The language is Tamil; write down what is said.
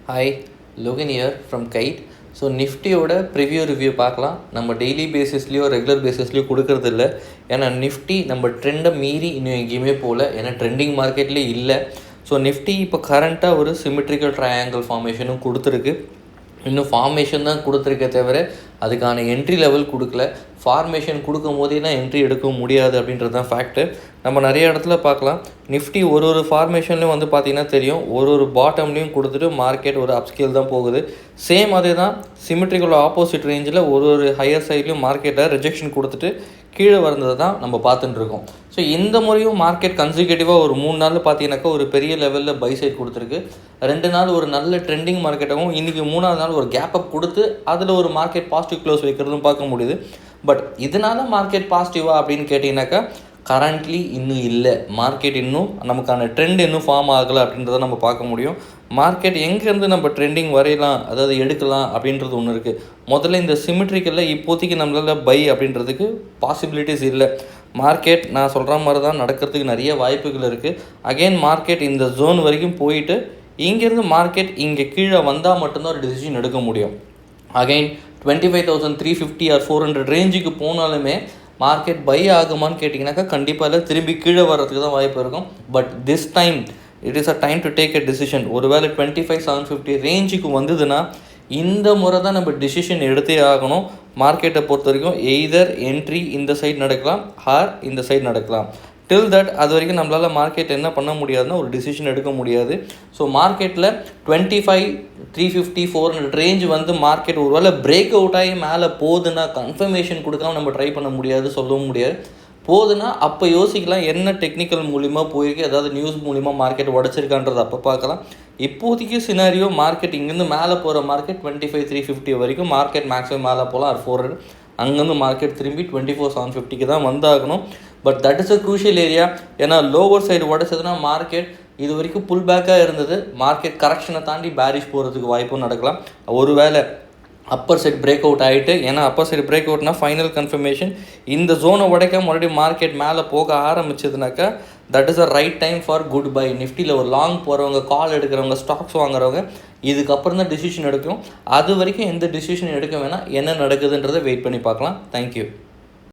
Hi, Logan here from Kite. So நிஃப்டியோட ப்ரிவ்யூ ரிவ்யூ பார்க்கலாம். நம்ம டெய்லி பேசிஸ்லேயோ ரெகுலர் பேசிஸ்லேயோ கொடுக்கறது இல்லை. ஏன்னா நிஃப்டி நம்ம ட்ரெண்டை மீறி இன்னும் எங்கேயுமே போகல. ஏன்னா ட்ரெண்டிங் மார்க்கெட்லேயே இல்லை. ஸோ நிஃப்டி இப்போ கரண்ட்டாக ஒரு சிமெட்ரிக்கல் ட்ரையாங்கிள் ஃபார்மேஷனும் கொடுத்துருக்கு. இன்னும் ஃபார்மேஷன் தான் கொடுத்துருக்கே தவிர அதுக்கான என்ட்ரி லெவல் கொடுக்கல. ஃபார்மேஷன் கொடுக்கும் போதே தான் என்ட்ரி எடுக்க முடியாது அப்படின்றது தான் ஃபேக்ட்டு. நம்ம நிறைய இடத்துல பார்க்கலாம். நிஃப்டி ஒரு ஃபார்மேஷன்லையும் வந்து பார்த்திங்கன்னா தெரியும், ஒரு பாட்டம்லேயும் கொடுத்துட்டு மார்க்கெட் ஒரு அப்ஸ்கேல் தான் போகுது. சேம் அதே தான் சிமெட்ரிக்கல் ஆப்போசிட் ரேஞ்சில் ஒரு ஹையர் சைட்லையும் மார்க்கெட்டை ரிஜெக்ஷன் கொடுத்துட்டு கீழே வந்ததை தான் நம்ம பார்த்துட்டு இருக்கோம். ஸோ இந்த முறையும் மார்க்கெட் கன்சிக்யூட்டிவாக ஒரு 3 நாள் பார்த்தீங்கன்னாக்கா ஒரு பெரிய லெவலில் பை சைட் கொடுத்துருக்கு. 2 நாள் ஒரு நல்ல ட்ரெண்டிங் மார்க்கெட்டாகவும் இன்றைக்கி 3ஆவது நாள் ஒரு கேப் அப் கொடுத்து அதில் ஒரு மார்க்கெட் பாசிட்டிவ் க்ளோஸ் வைக்கிறதும் பார்க்க முடியுது. பட் இதனால் மார்க்கெட் பாசிட்டிவா அப்படின்னு கேட்டிங்கனாக்கா கரண்ட்லி இன்னும் இல்லை. மார்க்கெட் இன்னும் நமக்கான ட்ரெண்ட் இன்னும் ஃபார்ம் ஆகலை அப்படின்றத நம்ம பார்க்க முடியும். மார்க்கெட் எங்கேருந்து நம்ம ட்ரெண்டிங் வரையலாம், அதாவது எடுக்கலாம் அப்படின்றது ஒன்று இருக்குது. முதல்ல இந்த சிமெட்ரிக்கலில் இப்போதைக்கு நம்மளால் பை அப்படின்றதுக்கு பாசிபிலிட்டிஸ் இல்லை. மார்க்கெட் நான் சொல்கிற மாதிரி தான் நடக்கிறதுக்கு நிறைய வாய்ப்புகள் இருக்குது. அகெயின் மார்க்கெட் இந்த ஜோன் வரைக்கும் போயிட்டு இங்கேருந்து மார்க்கெட் இங்கே கீழே வந்தால் மட்டும்தான் ஒரு டிசிஷன் எடுக்க முடியும். அகெயின் 25,350 ஆர் 400 ரேஞ்சுக்கு போனாலுமே மார்க்கெட் பை ஆகுமான்னு கேட்டிங்கனாக்கா கண்டிப்பாக இல்லை, திரும்பி கீழே வர்றதுக்கு தான் வாய்ப்பு இருக்கும். But this time it is a time to take a decision. ஒருவேளை 25,750 ரேஞ்சுக்கு வந்ததுன்னா இந்த முறை தான் நம்ம டிசிஷன் எடுத்தே ஆகணும். மார்க்கெட்டை பொறுத்த வரைக்கும் எய்தர் என்ட்ரி இந்த சைடு நடக்கலாம் ஆர் இந்த சைடு நடக்கலாம். டில் தட் அது வரைக்கும் நம்மளால் மார்க்கெட் என்ன பண்ண முடியாதுன்னா ஒரு டிசிஷன் எடுக்க முடியாது. ஸோ மார்க்கெட்டில் 25,350 400 ரேஞ்ச் வந்து மார்க்கெட் ஒருவேளை பிரேக் அவுட் ஆகி மேலே போகுதுன்னா கன்ஃபர்மேஷன் கொடுக்காம நம்ம ட்ரை பண்ண முடியாது, சொல்லவும் முடியாது. போகுதுன்னா அப்போ யோசிக்கலாம் என்ன டெக்னிக்கல் மூலிமா போயிருக்கு, அதாவது நியூஸ் மூலிமா மார்க்கெட் உடச்சிருக்கான்றது அப்போ பார்க்கலாம். இப்போதைக்கு சினாரியோ மார்க்கெட் இங்கேருந்து மேலே போகிற மார்க்கெட் 25,350 வரைக்கும் மார்க்கெட் மேக்ஸிமம் மேலே போகலாம் ஆர் 400. அங்கேருந்து மார்க்கெட் திரும்பி 24,750 தான் வந்தாகணும். But that is a crucial area. ஏன்னா லோவர் சைடு உடச்சதுன்னா மார்க்கெட் இது வரைக்கும் புல் பேக்காக இருந்தது, மார்க்கெட் கரெக்ஷனை தாண்டி பேரிஷ் போகிறதுக்கு வாய்ப்பும் நடக்கலாம். ஒருவேளை அப்பர் சைட் பிரேக் அவுட் ஆகிட்டு, ஏன்னா அப்பர் சைடு பிரேக் அவுட்னா ஃபைனல் கன்ஃபர்மேஷன், இந்த ஜோனை உடைக்க மறுபடியும் மார்க்கெட் மேலே போக ஆரம்பிச்சதுனாக்கா that is a right time for good buy. நிஃப்டியில் ஒரு லாங் போகிறவங்க, கால் எடுக்கிறவங்க, ஸ்டாக்ஸ் வாங்குறவங்க இதுக்கப்புறம் தான் டிசிஷன் எடுக்கும். அது வரைக்கும் எந்த டிசிஷன் எடுக்க வேணாம், என்ன நடக்குதுன்றதை வெயிட் பண்ணி பார்க்கலாம். தேங்க்யூ.